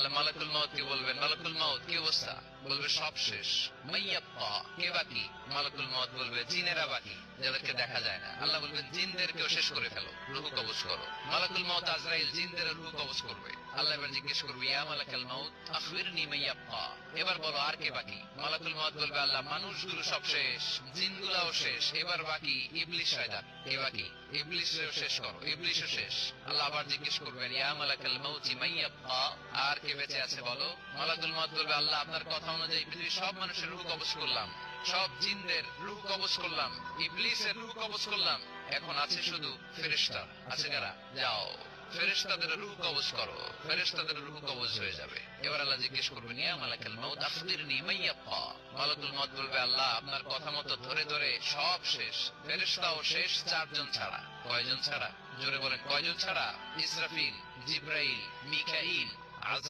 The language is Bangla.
আল্লাহ মালাকুল মাউত কে বলবেন, মালাকুল মাউত কি অবস্থা? বলবে সব শেষ। মাইয়াব্বা, কে বাকি? মালাকুল মাউত বলবে জিনেরা বাকি, যাদেরকে দেখা যায় না। আল্লাহ বলবেন জিনদেরকেও শেষ করে ফেলো, রূহ কবজ করো। মালাকুল মাউত আজরাইল জিনদের রূহ কবজ করবে। আল্লাহ এবার জিজ্ঞেস করবে, ইয়া মালাকাল মাউত আখবিরনি মাইয়াব্বা, এবার বলো আর কে বাকি? মালাকুল মাউত বলবে, আল্লাহ মানুষগুলো সব শেষ, জিনগুলাও শেষ, এবার বাকি ইবলিস শয়তান। কে বাকি? ইবলিসও শেষ করো, ইবলিসও শেষ। আল্লাহ আবার জিজ্ঞেস করবেন, ইয়া মালাকাল মাউত মাইয়াব্বা, আর কে বেঁচে আছে বলো? মালাকুল মাউত বলবে, আল্লাহ আপনার কথা অনুযায়ী পৃথিবীর সব মানুষের রূহ কবজ করলাম, সব জিনদের রূহ কবজ করলাম, ইবলিসের রূহ কবজ করলাম, এখন আছে শুধু ফেরেশতা। আছে কারা? যাও ফেরেশতাদের রূহ কবজ করো, ফেরেশতাদের রূহ কবজ হয়ে যাবে। এবার আল্লাহ জিজ্ঞেস করবেন, ইয়া মালাকাল মাউত আখবিরনি মাইয়াব্বা। মালাকুল মাউত বলবে, আল্লাহ আপনার কথা মতো ধরে ধরে সব শেষ, ফেরেশতাও শেষ, চারজন ছাড়া। কয়জন ছাড়া? জোরে বলেন, কয়জন ছাড়া? ইসরাফিল, জিবরাইল, মিকাইল,